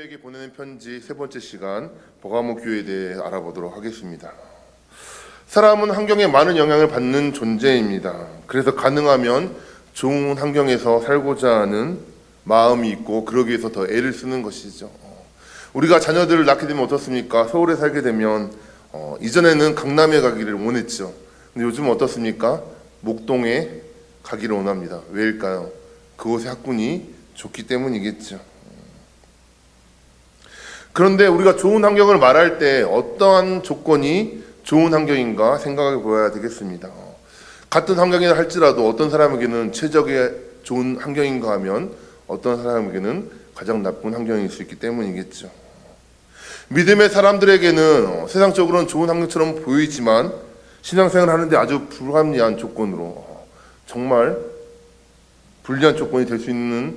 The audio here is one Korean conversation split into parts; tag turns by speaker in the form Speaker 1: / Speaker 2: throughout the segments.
Speaker 1: 교회에게 보내는 편지 세 번째 시간, 버가모 교회에 대해 알아보도록 하겠습니다. 사람은 환경에 많은 영향을 받는 존재입니다. 그래서 가능하면 좋은 환경에서 살고자 하는 마음이 있고 그러기 위해서 더 애를 쓰는 것이죠. 우리가 자녀들을 낳게 되면 어떻습니까? 서울에 살게 되면 이전에는 강남에 가기를 원했죠. 근데 요즘 어떻습니까? 목동에 가기를 원합니다. 왜일까요? 그곳의 학군이 좋기 때문이겠죠. 그런데 우리가 좋은 환경을 말할 때 어떠한 조건이 좋은 환경인가 생각해 보아야 되겠습니다. 같은 환경이라 할지라도 어떤 사람에게는 최적의 좋은 환경인가 하면 어떤 사람에게는 가장 나쁜 환경일 수 있기 때문이겠죠. 믿음의 사람들에게는 세상적으로는 좋은 환경처럼 보이지만 신앙생활을 하는데 아주 불합리한 조건으로 정말 불리한 조건이 될 수 있는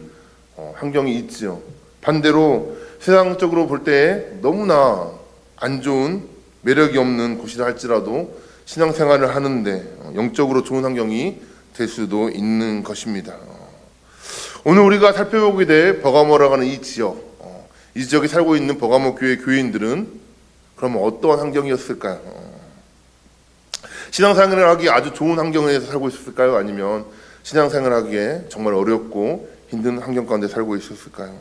Speaker 1: 환경이 있죠. 반대로 세상적으로 볼 때 너무나 안 좋은 매력이 없는 곳이라 할지라도 신앙생활을 하는데 영적으로 좋은 환경이 될 수도 있는 것입니다. 오늘 우리가 살펴보게 될 버가모라고 하는 이 지역에 살고 있는 버가모 교회 교인들은 그러면 어떠한 환경이었을까요? 신앙생활을 하기에 아주 좋은 환경에서 살고 있었을까요? 아니면 신앙생활을 하기에 정말 어렵고 힘든 환경 가운데 살고 있었을까요?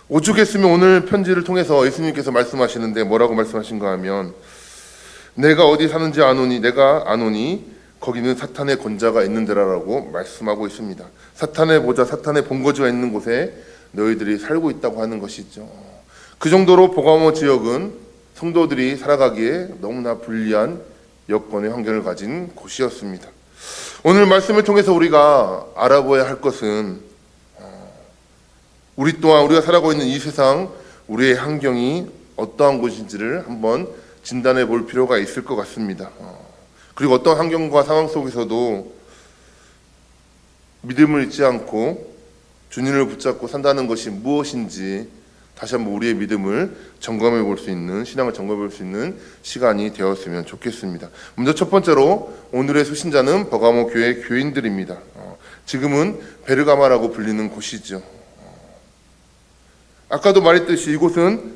Speaker 1: 오죽했으면 오늘 편지를 통해서 예수님께서 말씀하시는데 뭐라고 말씀하신가 하면 내가 어디 사는지 아노니 내가 아노니 거기는 사탄의 권자가 있는 데라라고 말씀하고 있습니다. 사탄의 보좌, 사탄의 본거지가 있는 곳에 너희들이 살고 있다고 하는 것이죠. 그 정도로 버가모 지역은 성도들이 살아가기에 너무나 불리한 여건의 환경을 가진 곳이었습니다. 오늘 말씀을 통해서 우리가 알아보아야 할 것은 우리 또한 우리가 살아가고 있는 이 세상 우리의 환경이 어떠한 곳인지를 한번 진단해 볼 필요가 있을 것 같습니다. 그리고 어떤 환경과 상황 속에서도 믿음을 잊지 않고 주님을 붙잡고 산다는 것이 무엇인지 다시 한번 우리의 믿음을 점검해 볼 수 있는, 신앙을 점검해 볼 수 있는 시간이 되었으면 좋겠습니다. 먼저 첫 번째로 오늘의 수신자는 버가모 교회 교인들입니다. 지금은 베르가마라고 불리는 곳이죠. 아까도 말했듯이 이곳은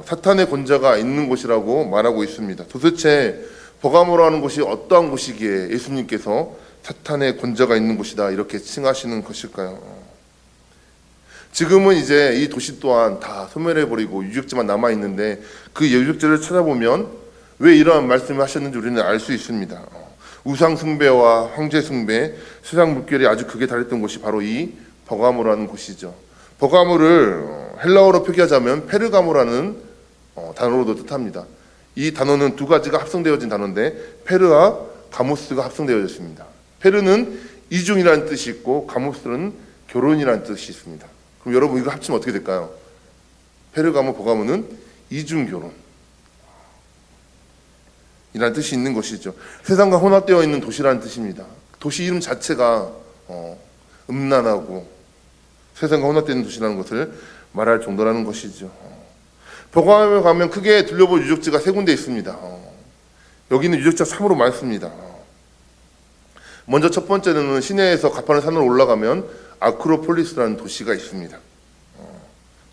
Speaker 1: 사탄의 권자가 있는 곳이라고 말하고 있습니다. 도대체 버가모라는 곳이 어떠한 곳이기에 예수님께서 사탄의 권자가 있는 곳이다 이렇게 칭하시는 것일까요? 지금은 이제 이 도시 또한 다 소멸해버리고 유적지만 남아있는데 그 유적지를 찾아보면 왜 이러한 말씀을 하셨는지 우리는 알 수 있습니다. 우상 숭배와 황제 숭배, 세상 물결이 아주 극에 달했던 곳이 바로 이 버가모라는 곳이죠. 버가모를 헬라어로 표기하자면 페르가모라는 단어로도 뜻합니다. 이 단어는 두 가지가 합성되어진 단어인데 페르와 가모스가 합성되어졌습니다. 페르는 이중이라는 뜻이 있고 가모스는 결혼이라는 뜻이 있습니다. 그럼 여러분 이거 합치면 어떻게 될까요? 페르가모 버가모는 이중결혼 이라는 뜻이 있는 것이죠. 세상과 혼합되어 있는 도시라는 뜻입니다. 도시 이름 자체가 음란하고 세상과 혼합되어 있는 도시라는 것을 말할 정도라는 것이죠. 버가모에 가면 크게 둘러볼 유적지가 세 군데 있습니다. 여기는 유적지가 참으로 많습니다. 먼저 첫 번째는 시내에서 가파른 산으로 올라가면 아크로폴리스라는 도시가 있습니다.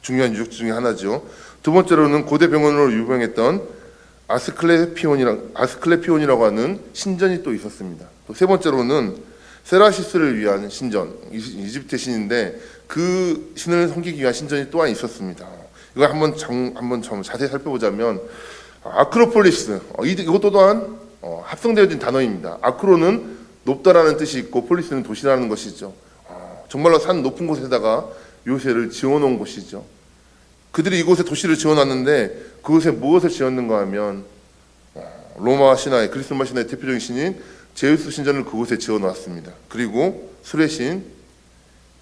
Speaker 1: 중요한 유적지 중에 하나죠. 두 번째로는 고대 병원으로 유명했던 아스클레피온이라고 하는 신전이 또 있었습니다. 또 세 번째로는 세라시스를 위한 신전, 이집트 신인데 그 신을 섬기기 위한 신전이 또한 있었습니다. 이걸 한번 좀 자세히 살펴보자면 아크로폴리스, 이것도 또한 합성되어진 단어입니다. 아크로는 높다라는 뜻이 있고 폴리스는 도시라는 것이죠. 정말로 산 높은 곳에다가 요새를 지어놓은 곳이죠. 그들이 이곳에 도시를 지어놨는데 그곳에 무엇을 지었는가 하면 로마 신화의 그리스 로마 신화의 대표적인 신인 제우스 신전을 그곳에 지어놓았습니다. 그리고 술의 신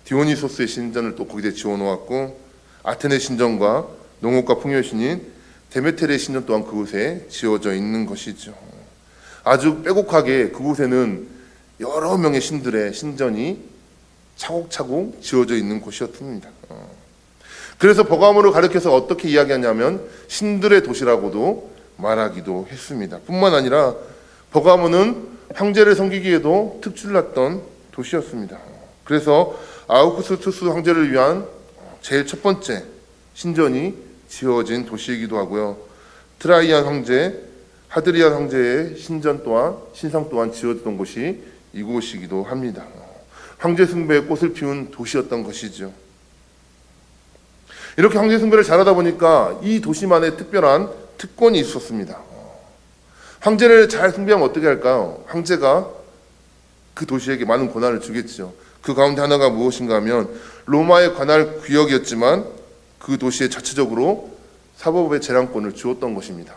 Speaker 1: 디오니소스의 신전을 또 거기에 지어놓았고 아테네 신전과 농업과 풍요의 신인 데메테르의 신전 또한 그곳에 지어져 있는 것이죠. 아주 빼곡하게 그곳에는 여러 명의 신들의 신전이 차곡차곡 지어져 있는 곳이었습니다. 그래서 버가모를 가리켜서 어떻게 이야기하냐면 신들의 도시라고도 말하기도 했습니다. 뿐만 아니라 버가모는 황제를 섬기기에도 특출났던 도시였습니다. 그래서 아우구스투스 황제를 위한 제일 첫 번째 신전이 지어진 도시이기도 하고요. 트라이안 황제, 하드리안 황제의 신전 또한 신상 또한 지어졌던 곳이 이곳이기도 합니다. 황제 숭배의 꽃을 피운 도시였던 것이죠. 이렇게 황제 숭배를 잘하다 보니까 이 도시만의 특별한 특권이 있었습니다. 황제를 잘 숭배하면 어떻게 할까요? 황제가 그 도시에게 많은 권한을 주겠죠. 그 가운데 하나가 무엇인가 하면 로마의 관할 구역이었지만 그 도시에 자체적으로 사법의 재량권을 주었던 것입니다.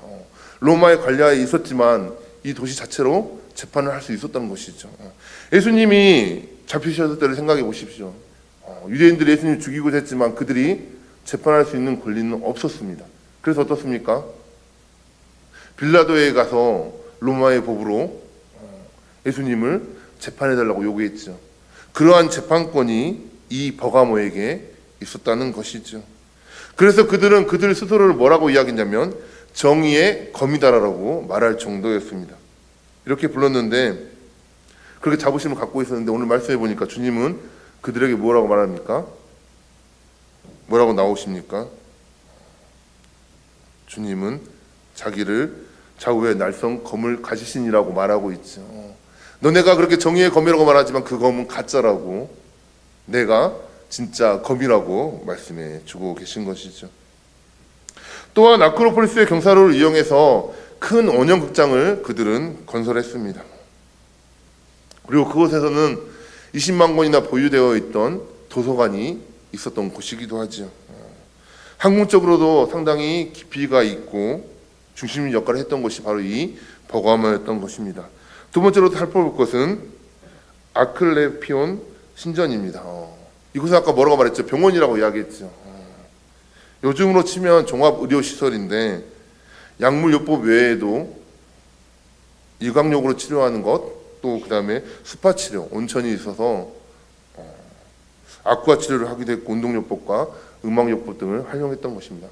Speaker 1: 로마의 관리하에 있었지만 이 도시 자체로 재판을 할 수 있었던 것이죠. 예수님이 잡히셨을 때를 생각해 보십시오. 유대인들이 예수님을 죽이고자 했지만 그들이 재판할 수 있는 권리는 없었습니다. 그래서 어떻습니까? 빌라도에 가서 로마의 법으로 예수님을 재판해달라고 요구했죠. 그러한 재판권이 이 버가모에게 있었다는 것이죠. 그래서 그들은 그들 스스로를 뭐라고 이야기했냐면 정의의 검이다라고 말할 정도였습니다. 이렇게 불렀는데 그렇게 자부심을 갖고 있었는데 오늘 말씀해 보니까 주님은 그들에게 뭐라고 말합니까? 뭐라고 나오십니까? 주님은 자기를 좌우의 날성 검을 가지신이라고 말하고 있죠. 너네가 그렇게 정의의 검이라고 말하지만 그 검은 가짜라고, 내가 진짜 검이라고 말씀해 주고 계신 것이죠. 또한 아크로폴리스의 경사로를 이용해서 큰 원형극장을 그들은 건설했습니다. 그리고 그곳에서는 20만 권이나 보유되어 있던 도서관이 있었던 곳이기도 하죠. 학문적으로도 상당히 깊이가 있고 중심 역할을 했던 것이 바로 이 버가모였던 것입니다. 두 번째로 살펴볼 것은 아클레피온 신전입니다. 이곳은 아까 뭐라고 말했죠? 병원이라고 이야기했죠. 요즘으로 치면 종합의료시설인데 약물요법 외에도 일광욕으로 치료하는 것, 또 그 다음에 스파치료, 온천이 있어서 아쿠아 치료를 하기도 했고 운동요법과 음악요법 등을 활용했던 것입니다.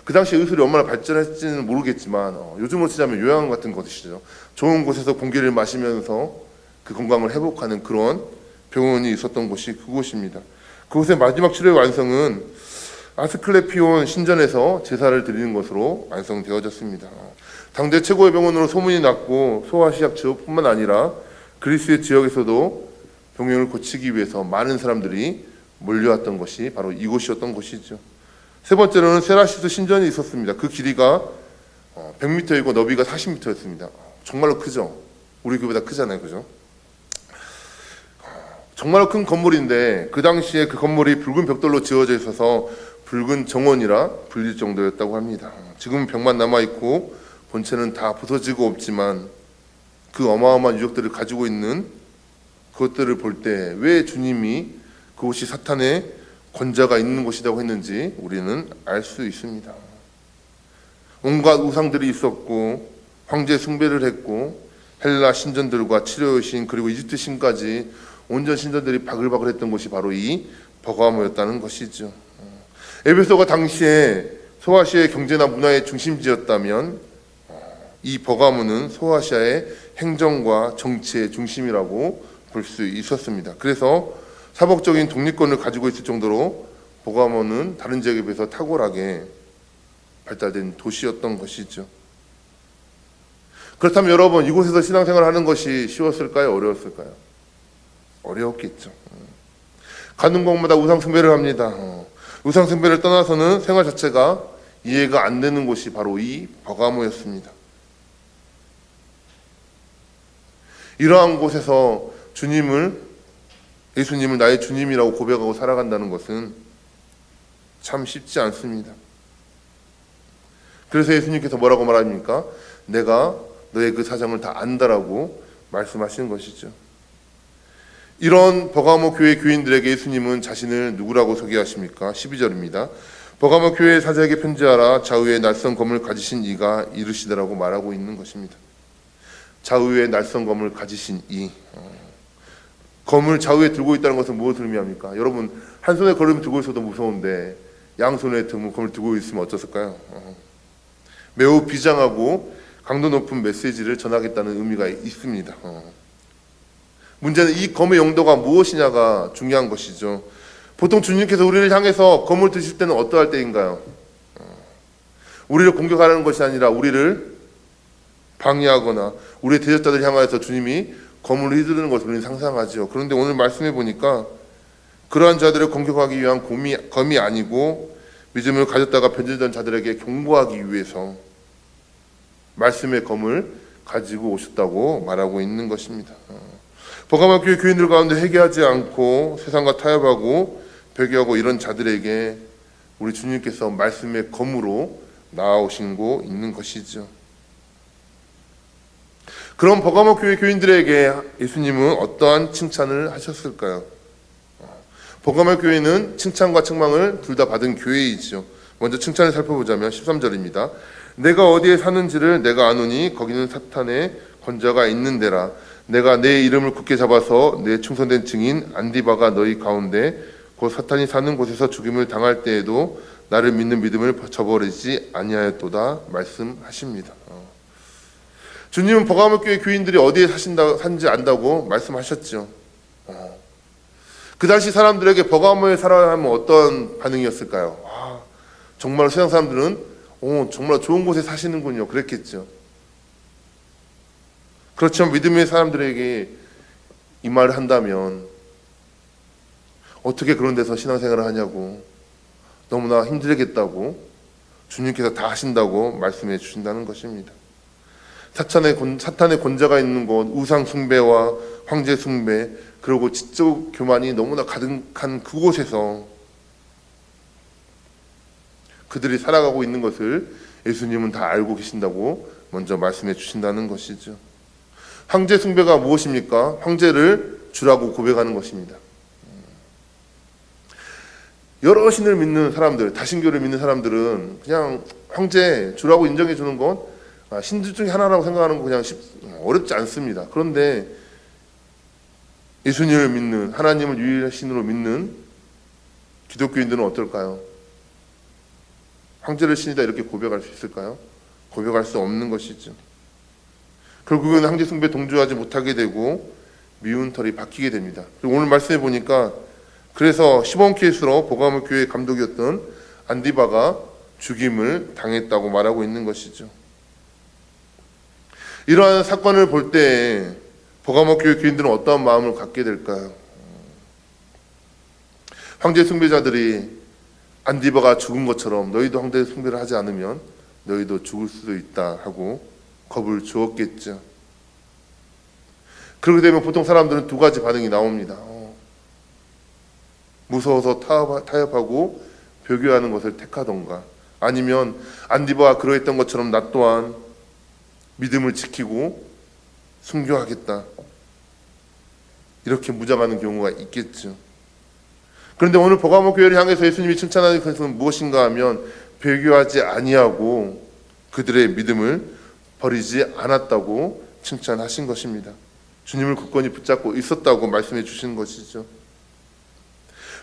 Speaker 1: 그 당시 의술이 얼마나 발전했지는 모르겠지만 요즘으로 치자면 요양원 같은 것이죠. 좋은 곳에서 공기를 마시면서 그 건강을 회복하는 그런 병원이 있었던 곳이 그곳입니다. 그곳의 마지막 치료의 완성은 아스클레피온 신전에서 제사를 드리는 것으로 완성되어졌습니다. 당대 최고의 병원으로 소문이 났고 소아시약 지역뿐만 아니라 그리스의 지역에서도 병명을 고치기 위해서 많은 사람들이 몰려왔던 것이 바로 이곳이었던 것이죠. 세 번째로는 세라시스 신전이 있었습니다. 그 길이가 100m이고 너비가 40m였습니다. 정말로 크죠? 우리 교회보다 크잖아요, 그죠? 정말로 큰 건물인데 그 당시에 그 건물이 붉은 벽돌로 지어져 있어서 붉은 정원이라 불릴 정도였다고 합니다. 지금은 벽만 남아있고 본체는 다 부서지고 없지만 그 어마어마한 유적들을 가지고 있는 그것들을 볼 때 왜 주님이 그곳이 사탄의 권자가 있는 곳이라고 했는지 우리는 알 수 있습니다. 온갖 우상들이 있었고 황제 숭배를 했고 헬라 신전들과 치료의 신 그리고 이집트 신까지 온전 신전들이 바글바글했던 곳이 바로 이 버가모였다는 것이죠. 에베소가 당시에 소아시아의 경제나 문화의 중심지였다면 이 버가모는 소아시아의 행정과 정치의 중심이라고 볼 수 있었습니다. 그래서 사법적인 독립권을 가지고 있을 정도로 버가모는 다른 지역에 비해서 탁월하게 발달된 도시였던 것이죠. 그렇다면 여러분, 이곳에서 신앙생활을 하는 것이 쉬웠을까요? 어려웠을까요? 어려웠겠죠. 가는 곳마다 우상숭배를 합니다. 우상숭배를 떠나서는 생활 자체가 이해가 안 되는 곳이 바로 이 버가모였습니다. 이러한 곳에서 예수님을 나의 주님이라고 고백하고 살아간다는 것은 참 쉽지 않습니다. 그래서 예수님께서 뭐라고 말합니까? 내가 너의 그 사정을 다 안다라고 말씀하시는 것이죠. 이런 버가모 교회 교인들에게 예수님은 자신을 누구라고 소개하십니까? 12절입니다. 버가모 교회 사자에게 편지하라. 좌우에 낯선 검을 가지신 이가 이르시더라고 말하고 있는 것입니다. 좌우에 낯선 검을 가지신 이, 검을 좌우에 들고 있다는 것은 무엇을 의미합니까? 여러분, 한 손에 검을 들고 있어도 무서운데 양손에 검을 들고 있으면 어떻을까요? 매우 비장하고 강도 높은 메시지를 전하겠다는 의미가 있습니다. 문제는 이 검의 용도가 무엇이냐가 중요한 것이죠. 보통 주님께서 우리를 향해서 검을 드실 때는 어떠할 때인가요? 우리를 공격하는 것이 아니라 우리를 방해하거나 우리의 대적자들 향하여서 주님이 검을 휘두르는 것을 우리는 상상하죠. 그런데 오늘 말씀해 보니까 그러한 자들을 공격하기 위한 검이 아니고 믿음을 가졌다가 변질된 자들에게 경고하기 위해서 말씀의 검을 가지고 오셨다고 말하고 있는 것입니다. 버가모 교회 교인들 가운데 회개하지 않고 세상과 타협하고 배교하고 이런 자들에게 우리 주님께서 말씀의 검으로 나아오시고 있는 것이죠. 그럼 버가모 교회 교인들에게 예수님은 어떠한 칭찬을 하셨을까요? 버가모 교회는 칭찬과 책망을 둘 다 받은 교회이죠. 먼저 칭찬을 살펴보자면 13절입니다. 내가 어디에 사는지를 내가 아노니 거기는 사탄의 권자가 있는 데라. 내가 내 이름을 굳게 잡아서 내 충성된 증인 안디바가 너희 가운데 곧 사탄이 사는 곳에서 죽임을 당할 때에도 나를 믿는 믿음을 저버리지 아니하였도다 말씀하십니다. 주님은 버가모 교회 교인들이 어디에 산지 안다고 말씀하셨죠. 그 당시 사람들에게 버가모에 살아야 하면 어떤 반응이었을까요? 정말 세상 사람들은 정말 좋은 곳에 사시는군요. 그랬겠죠. 그렇지만 믿음의 사람들에게 이 말을 한다면 어떻게 그런 데서 신앙생활을 하냐고, 너무나 힘들겠다고 주님께서 다 하신다고 말씀해 주신다는 것입니다. 사탄의 권자가 있는 곳, 우상 숭배와 황제 숭배, 그리고 지적 교만이 너무나 가득한 그곳에서 그들이 살아가고 있는 것을 예수님은 다 알고 계신다고 먼저 말씀해 주신다는 것이죠. 황제 숭배가 무엇입니까? 황제를 주라고 고백하는 것입니다. 여러 신을 믿는 사람들, 다신교를 믿는 사람들은 그냥 황제 주라고 인정해 주는 건 신들 중에 하나라고 생각하는 거 그냥 어렵지 않습니다. 그런데 예수님을 믿는, 하나님을 유일한 신으로 믿는 기독교인들은 어떨까요? 황제를 신이다 이렇게 고백할 수 있을까요? 고백할 수 없는 것이죠. 결국은 황제 숭배에 동조하지 못하게 되고 미운 털이 박히게 됩니다. 그리고 오늘 말씀해 보니까 그래서 시몬 케이스로 버가모 교회 감독이었던 안디바가 죽임을 당했다고 말하고 있는 것이죠. 이러한 사건을 볼 때 버가모 교회 교인들은 어떠한 마음을 갖게 될까요? 황제 숭배자들이 안디바가 죽은 것처럼 너희도 황제 숭배를 하지 않으면 너희도 죽을 수도 있다 하고 겁을 주었겠죠. 그렇게 되면 보통 사람들은 두 가지 반응이 나옵니다. 무서워서 타협하고 배교하는 것을 택하던가, 아니면 안디바가 그러했던 것처럼 나 또한 믿음을 지키고 순교하겠다, 이렇게 무장하는 경우가 있겠죠. 그런데 오늘 버가모 교회를 향해서 예수님이 칭찬하는 것은 무엇인가 하면 배교하지 아니하고 그들의 믿음을 버리지 않았다고 칭찬하신 것입니다. 주님을 굳건히 붙잡고 있었다고 말씀해 주신 것이죠.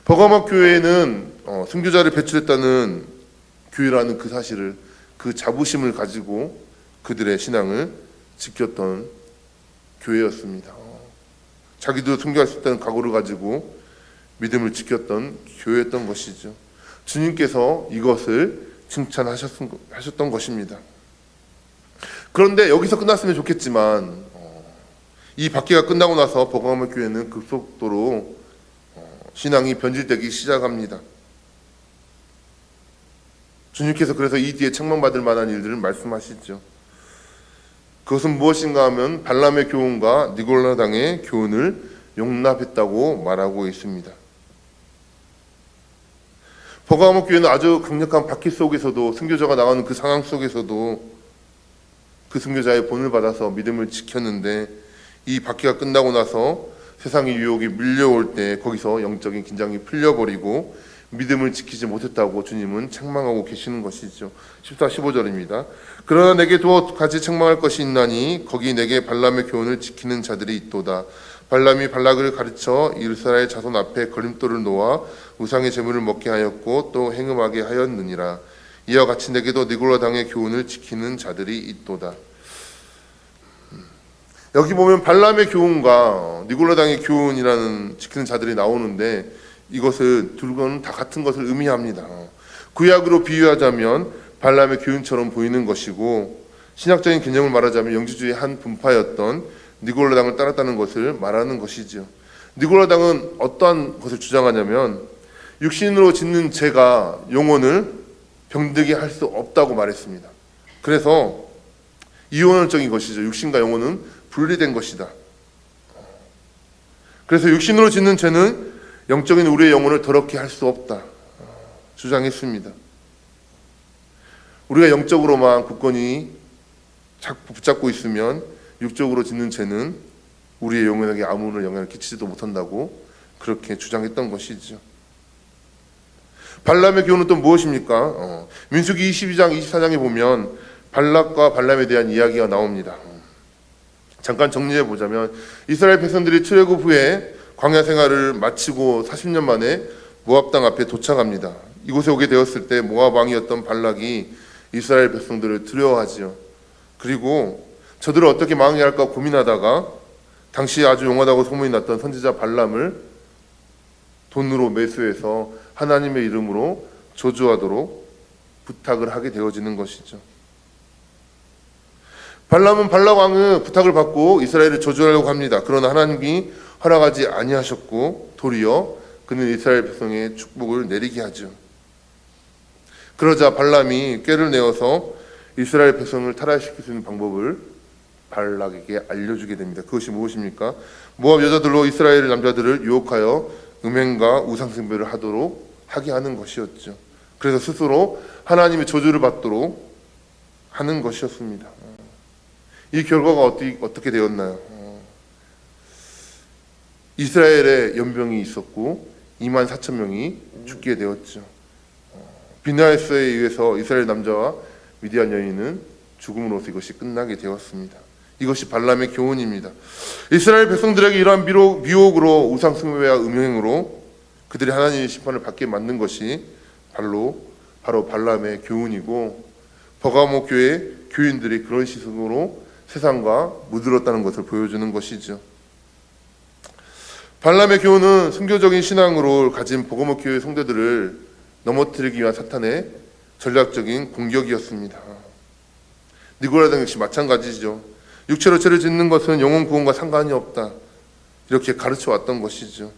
Speaker 1: 버가모 교회는 순교자를 배출했다는 교회라는 그 사실을, 그 자부심을 가지고 그들의 신앙을 지켰던 교회였습니다. 자기도 순교할 수 있다는 각오를 가지고 믿음을 지켰던 교회였던 것이죠. 주님께서 이것을 칭찬하셨던 것입니다. 그런데 여기서 끝났으면 좋겠지만 이 박해가 끝나고 나서 버가모 교회는 급속도로 신앙이 변질되기 시작합니다. 주님께서 그래서 이 뒤에 책망받을 만한 일들을 말씀하시죠. 그것은 무엇인가 하면 발람의 교훈과 니골라당의 교훈을 용납했다고 말하고 있습니다. 버가모 교회는 아주 강력한 박해 속에서도, 순교자가 나오는 그 상황 속에서도 그 순교자의 본을 받아서 믿음을 지켰는데, 이 박해가 끝나고 나서 세상의 유혹이 밀려올 때 거기서 영적인 긴장이 풀려버리고 믿음을 지키지 못했다고 주님은 책망하고 계시는 것이죠. 14, 15절입니다. 그러나 내게 두 가지 책망할 것이 있나니 거기 내게 발람의 교훈을 지키는 자들이 있도다. 발람이 발락을 가르쳐 이스라엘 자손 앞에 걸림돌을 놓아 우상의 제물을 먹게 하였고 또 행음하게 하였느니라. 이와 같이 내게도 니골라 당의 교훈을 지키는 자들이 있도다. 여기 보면 발람의 교훈과 니골라 당의 교훈이라는 지키는 자들이 나오는데, 이것을 두 건은 다 같은 것을 의미합니다. 구약으로 비유하자면 발람의 교훈처럼 보이는 것이고, 신학적인 개념을 말하자면 영지주의 한 분파였던 니골라당을 따랐다는 것을 말하는 것이죠. 니골라당은 어떠한 것을 주장하냐면 육신으로 짓는 죄가 영혼을 병들게 할 수 없다고 말했습니다. 그래서 이원론적인 것이죠. 육신과 영혼은 분리된 것이다. 그래서 육신으로 짓는 죄는 영적인 우리의 영혼을 더럽게 할 수 없다 주장했습니다. 우리가 영적으로만 굳건히 붙잡고 있으면 육적으로 짓는 죄는 우리의 영혼에게 아무런 영향을 끼치지도 못한다고 그렇게 주장했던 것이죠. 발람의 교훈은 또 무엇입니까? 민수기 22장 24장에 보면 발락과 발람에 대한 이야기가 나옵니다. 잠깐 정리해 보자면 이스라엘 백성들이 출애굽 후에 광야 생활을 마치고 40년 만에 모압 땅 앞에 도착합니다. 이곳에 오게 되었을 때 모압 왕이었던 발락이 이스라엘 백성들을 두려워하지요. 그리고 저들을 어떻게 망하게 할까 고민하다가 당시 아주 용하다고 소문이 났던 선지자 발람을 돈으로 매수해서 하나님의 이름으로 저주하도록 부탁을 하게 되어지는 것이죠. 발람은 발락 왕의 부탁을 받고 이스라엘을 저주하려고 합니다. 그러나 하나님이 허락하지 아니하셨고 도리어 그는 이스라엘 백성의 축복을 내리게 하죠. 그러자 발람이 꾀를 내어서 이스라엘 백성을 타락시킬 수 있는 방법을 발락에게 알려주게 됩니다. 그것이 무엇입니까? 모압 여자들로 이스라엘 남자들을 유혹하여 음행과 우상숭배를 하게 하는 것이었죠. 그래서 스스로 하나님의 저주를 받도록 하는 것이었습니다. 이 결과가 어떻게 되었나요? 이스라엘에 연병이 있었고 2만 4천 명이 죽게 되었죠. 비나에스에 의해서 이스라엘 남자와 미디안 여인은 죽음으로써 이것이 끝나게 되었습니다. 이것이 발람의 교훈입니다. 이스라엘 백성들에게 이러한 미혹으로 우상숭배와 음행으로 그들이 하나님의 심판을 받게 만든 것이 바로 발람의 교훈이고, 버가모 교회 교인들이 그런 시선으로 세상과 물들었다는 것을 보여주는 것이죠. 발람의 교훈은 순교적인 신앙으로 가진 버가모 교회 성도들을 넘어뜨리기 위한 사탄의 전략적인 공격이었습니다. 니고라당 역시 마찬가지죠. 육체로 죄를 짓는 것은 영혼 구원과 상관이 없다, 이렇게 가르쳐 왔던 것이죠.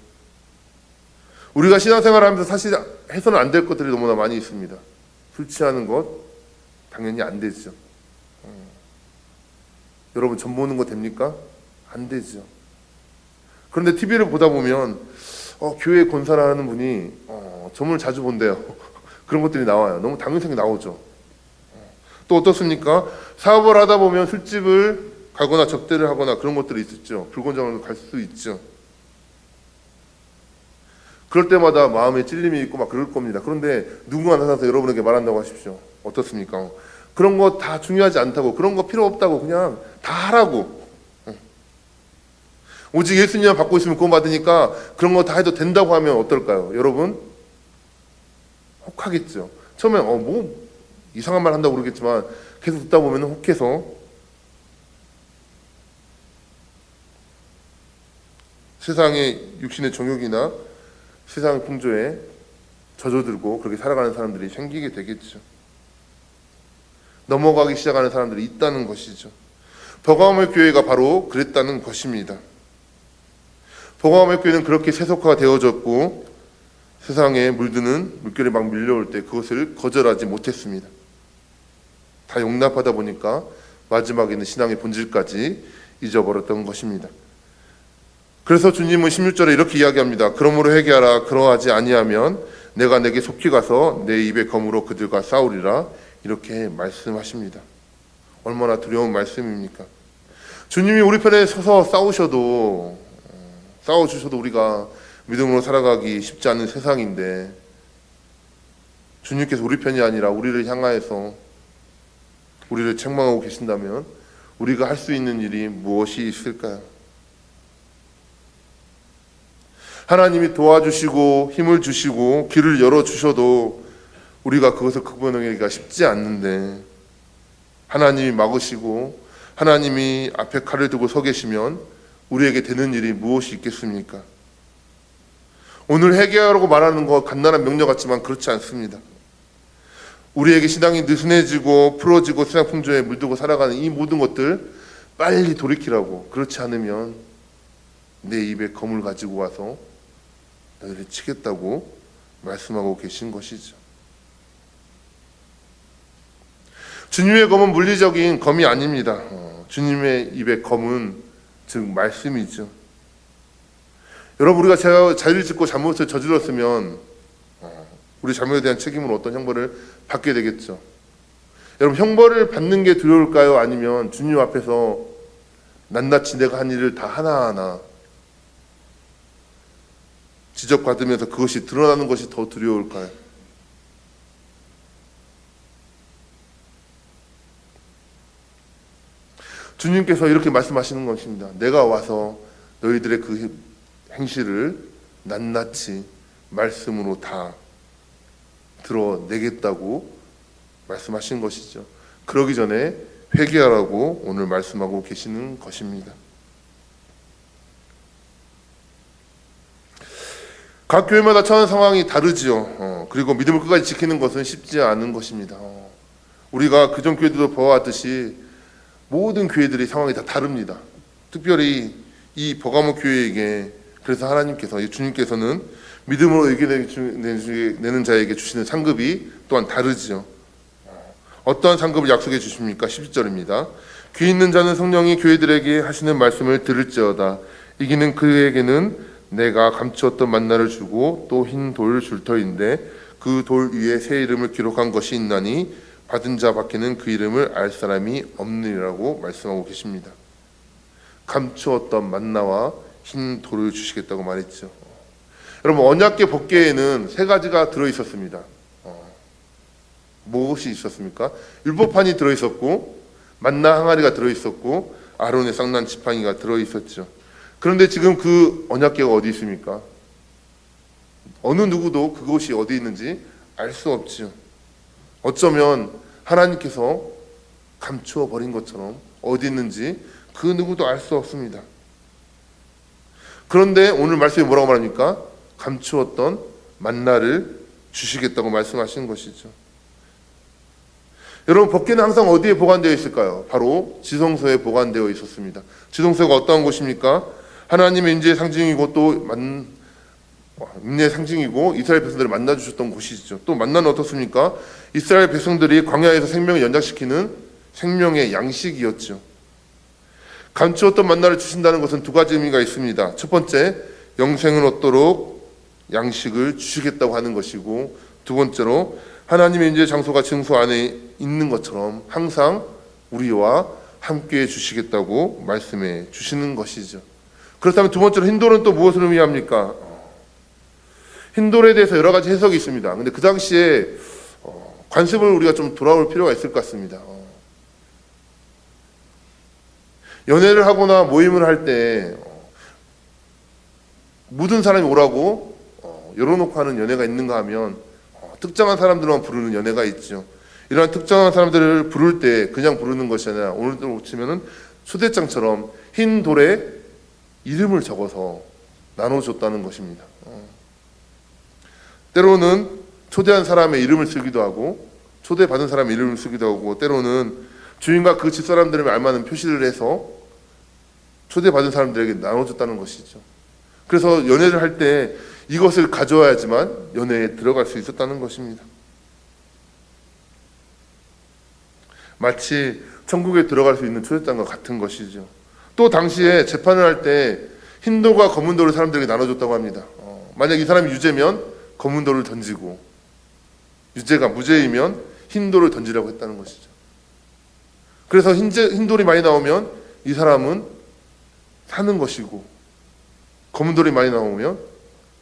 Speaker 1: 우리가 신앙생활을 하면서 사실 해서는 안 될 것들이 너무나 많이 있습니다. 술 취하는 것 당연히 안 되죠. 여러분 점 보는 거 됩니까? 안 되죠. 그런데 TV를 보다 보면 교회 권사를 하는 분이 점을 자주 본대요. 그런 것들이 나와요. 너무 당연하게 나오죠. 또 어떻습니까? 사업을 하다 보면 술집을 가거나 접대를 하거나 그런 것들이 있었죠. 불건전으로 갈 수 있죠. 그럴 때마다 마음에 찔림이 있고 막 그럴 겁니다. 그런데 누군가 나타나서 여러분에게 말한다고 하십시오. 어떻습니까? 그런 거 다 중요하지 않다고, 그런 거 필요 없다고, 그냥 다 하라고. 오직 예수님만 받고 있으면 구원 받으니까 그런 거 다 해도 된다고 하면 어떨까요? 여러분 혹하겠죠. 처음에 뭐 이상한 말 한다고 그러겠지만 계속 듣다 보면 혹해서 세상의 육신의 정욕이나 세상의 풍조에 젖어들고 그렇게 살아가는 사람들이 생기게 되겠죠. 넘어가기 시작하는 사람들이 있다는 것이죠. 버가모의 교회가 바로 그랬다는 것입니다. 버가모의 교회는 그렇게 세속화가 되어졌고 세상에 물드는 물결이 막 밀려올 때 그것을 거절하지 못했습니다. 다 용납하다 보니까 마지막에는 신앙의 본질까지 잊어버렸던 것입니다. 그래서 주님은 16절에 이렇게 이야기합니다. 그러므로 회개하라. 그러하지 아니하면 내가 내게 속히 가서 내 입의 검으로 그들과 싸우리라. 이렇게 말씀하십니다. 얼마나 두려운 말씀입니까? 주님이 우리 편에 서서 싸워주셔도 우리가 믿음으로 살아가기 쉽지 않은 세상인데, 주님께서 우리 편이 아니라 우리를 향하여서 우리를 책망하고 계신다면 우리가 할 수 있는 일이 무엇이 있을까요? 하나님이 도와주시고 힘을 주시고 길을 열어주셔도 우리가 그것을 극복하기가 쉽지 않는데, 하나님이 막으시고 하나님이 앞에 칼을 들고 서 계시면 우리에게 되는 일이 무엇이 있겠습니까? 오늘 회개하라고 말하는 거 간단한 명령 같지만 그렇지 않습니다. 우리에게 신앙이 느슨해지고 풀어지고 세상 풍조에 물들고 살아가는 이 모든 것들 빨리 돌이키라고. 그렇지 않으면 내 입에 검을 가지고 와서 너희를 치겠다고 말씀하고 계신 것이죠. 주님의 검은 물리적인 검이 아닙니다. 주님의 입의 검은 즉 말씀이죠. 여러분, 우리가 자유를 짓고 잘못을 저질렀으면 우리 잘못에 대한 책임으로 어떤 형벌을 받게 되겠죠. 여러분, 형벌을 받는 게 두려울까요? 아니면 주님 앞에서 낱낱이 내가 한 일을 다 하나하나 지적받으면서 그것이 드러나는 것이 더 두려울까요? 주님께서 이렇게 말씀하시는 것입니다. 내가 와서 너희들의 그 행실을 낱낱이 말씀으로 다 드러내겠다고 말씀하신 것이죠. 그러기 전에 회개하라고 오늘 말씀하고 계시는 것입니다. 각 교회마다 처한 상황이 다르지요. 그리고 믿음을 끝까지 지키는 것은 쉽지 않은 것입니다. 우리가 그전 교회들도 보아왔듯이 모든 교회들의 상황이 다 다릅니다. 특별히 이 버가모 교회에게 그래서 하나님께서, 주님께서는 믿음으로 이겨내는 자에게 주시는 상급이 또한 다르지요. 어떠한 상급을 약속해 주십니까? 12절입니다. 귀 있는 자는 성령이 교회들에게 하시는 말씀을 들을지어다. 이기는 그에게는 내가 감추었던 만나를 주고 또 흰 돌을 줄 터인데 그 돌 위에 새 이름을 기록한 것이 있나니 받은 자 밖에는 그 이름을 알 사람이 없느니라고 말씀하고 계십니다. 감추었던 만나와 흰 돌을 주시겠다고 말했죠. 여러분, 언약궤 법궤에는 세 가지가 들어있었습니다. 무엇이 있었습니까? 율법판이 들어있었고 만나 항아리가 들어있었고 아론의 쌍난 지팡이가 들어있었죠. 그런데 지금 그 언약궤가 어디 있습니까? 어느 누구도 그것이 어디 있는지 알 수 없지요. 어쩌면 하나님께서 감추어 버린 것처럼 어디 있는지 그 누구도 알 수 없습니다. 그런데 오늘 말씀이 뭐라고 말합니까? 감추었던 만나를 주시겠다고 말씀하시는 것이죠. 여러분, 법궤는 항상 어디에 보관되어 있을까요? 바로 지성소에 보관되어 있었습니다. 지성소가 어떠한 곳입니까? 하나님의 인재의 상징이고 또 인내의 상징이고 이스라엘 백성들을 만나주셨던 곳이죠. 또 만나는 어떻습니까? 이스라엘 백성들이 광야에서 생명을 연장시키는 생명의 양식이었죠. 감추었던 만나를 주신다는 것은 두 가지 의미가 있습니다. 첫 번째, 영생을 얻도록 양식을 주시겠다고 하는 것이고, 두 번째로 하나님의 인재의 장소가 증소 안에 있는 것처럼 항상 우리와 함께 주시겠다고 말씀해 주시는 것이죠. 그렇다면 두 번째로 흰돌은 또 무엇을 의미합니까? 흰돌에 대해서 여러 가지 해석이 있습니다. 근데 그 당시에 관습을 우리가 좀 돌아올 필요가 있을 것 같습니다. 연애를 하거나 모임을 할 때 모든 사람이 오라고 열어놓고 하는 연애가 있는가 하면 특정한 사람들만 부르는 연애가 있죠. 이러한 특정한 사람들을 부를 때 그냥 부르는 것이 아니라 오늘도 치면은 초대장처럼 흰 돌에 이름을 적어서 나눠줬다는 것입니다. 때로는 초대한 사람의 이름을 쓰기도 하고 초대받은 사람의 이름을 쓰기도 하고 때로는 주인과 그 집사람들을 알만한 표시를 해서 초대받은 사람들에게 나눠줬다는 것이죠. 그래서 연애를 할 때 이것을 가져와야지만 연애에 들어갈 수 있었다는 것입니다. 마치 천국에 들어갈 수 있는 초대장과 같은 것이죠. 또 당시에 재판을 할 때 흰 돌과 검은 돌을 사람들에게 나눠줬다고 합니다. 만약 이 사람이 유죄면 검은 돌을 던지고 유죄가 무죄이면 흰 돌을 던지라고 했다는 것이죠. 그래서 흰 돌이 많이 나오면 이 사람은 사는 것이고 검은 돌이 많이 나오면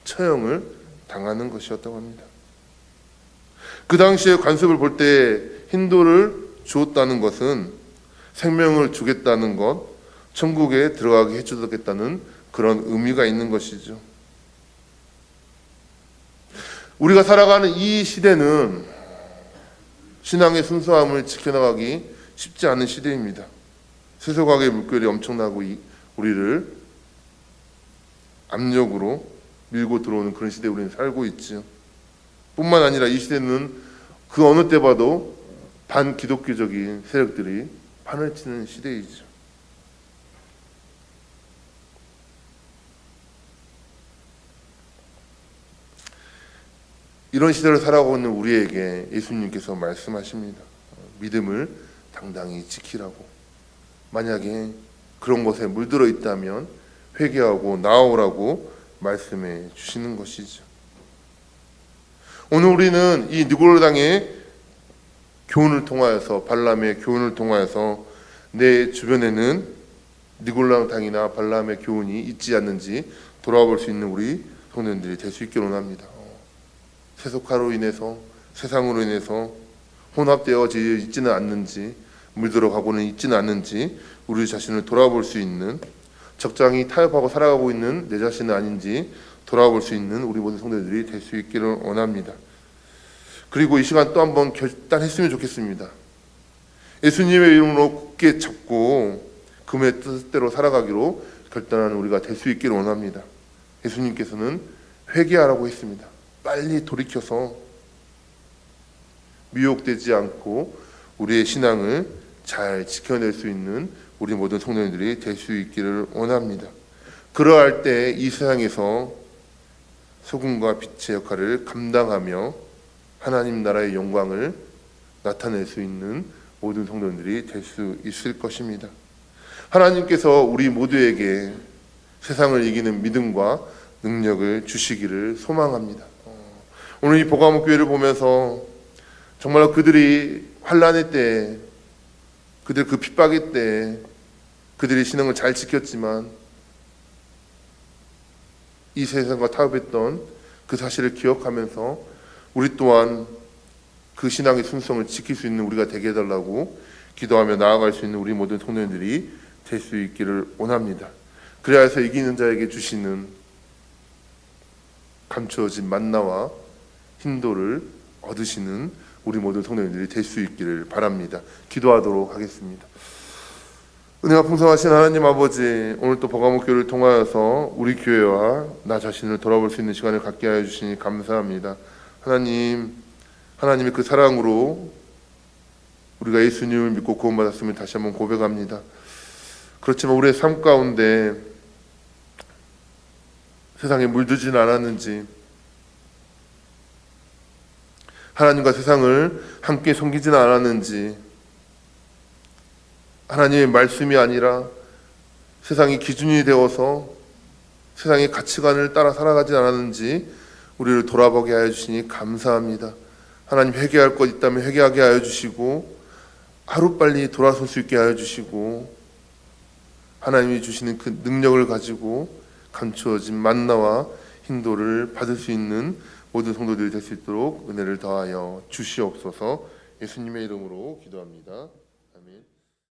Speaker 1: 처형을 당하는 것이었다고 합니다. 그 당시에 관습을 볼 때 흰 돌을 주었다는 것은 생명을 주겠다는 것, 천국에 들어가게 해주겠다는 그런 의미가 있는 것이죠. 우리가 살아가는 이 시대는 신앙의 순수함을 지켜나가기 쉽지 않은 시대입니다. 세속학의 물결이 엄청나고 우리를 압력으로 밀고 들어오는 그런 시대에 우리는 살고 있지요. 뿐만 아니라 이 시대는 그 어느 때 봐도 반기독교적인 세력들이 판을 치는 시대이죠. 이런 시대를 살아가고 있는 우리에게 예수님께서 말씀하십니다. 믿음을 당당히 지키라고. 만약에 그런 것에 물들어 있다면 회개하고 나오라고 말씀해 주시는 것이죠. 오늘 우리는 이 느골당의 교훈을 통하여서, 발람의 교훈을 통하여서 내 주변에는 느골당이나 발람의 교훈이 있지 않는지 돌아볼 수 있는 우리 성도님들이 될 수 있기를 원합니다. 세속화로 인해서, 세상으로 인해서 혼합되어져 있지는 않는지, 물들어가고는 있지는 않는지 우리 자신을 돌아볼 수 있는, 적당히 타협하고 살아가고 있는 내 자신은 아닌지 돌아볼 수 있는 우리 모든 성도들이 될 수 있기를 원합니다. 그리고 이 시간 또 한번 결단했으면 좋겠습니다. 예수님의 이름으로 굳게 잡고 그분의 뜻대로 살아가기로 결단하는 우리가 될 수 있기를 원합니다. 예수님께서는 회개하라고 했습니다. 빨리 돌이켜서 미혹되지 않고 우리의 신앙을 잘 지켜낼 수 있는 우리 모든 성도님들이 될 수 있기를 원합니다. 그러할 때 이 세상에서 소금과 빛의 역할을 감당하며 하나님 나라의 영광을 나타낼 수 있는 모든 성도들이 될 수 있을 것입니다. 하나님께서 우리 모두에게 세상을 이기는 믿음과 능력을 주시기를 소망합니다. 오늘 이 보가목 교회를 보면서 정말 그들이 환난의 때, 그들 그 핍박의 때 그들이 신앙을 잘 지켰지만 이 세상과 타협했던 그 사실을 기억하면서 우리 또한 그 신앙의 순성을 지킬 수 있는 우리가 되게 해달라고 기도하며 나아갈 수 있는 우리 모든 성도님들이 될 수 있기를 원합니다. 그래야 해서 이기는 자에게 주시는 감추어진 만나와 힌도를 얻으시는 우리 모든 성도님들이 될 수 있기를 바랍니다. 기도하도록 하겠습니다. 은혜가 풍성하신 하나님 아버지, 오늘 또 버가목 교회를 통하여서 우리 교회와 나 자신을 돌아볼 수 있는 시간을 갖게 하여 주시니 감사합니다. 하나님의 그 사랑으로 우리가 예수님을 믿고 구원받았음을 다시 한번 고백합니다. 그렇지만 우리의 삶 가운데 세상에 물들지는 않았는지, 하나님과 세상을 함께 섬기지는 않았는지, 하나님의 말씀이 아니라 세상이 기준이 되어서 세상의 가치관을 따라 살아가지 않았는지 우리를 돌아보게 하여 주시니 감사합니다. 하나님, 회개할 것 있다면 회개하게 하여 주시고 하루빨리 돌아설 수 있게 하여 주시고 하나님이 주시는 그 능력을 가지고 감추어진 만나와 힌도를 받을 수 있는 모든 성도들이 될 수 있도록 은혜를 더하여 주시옵소서. 예수님의 이름으로 기도합니다.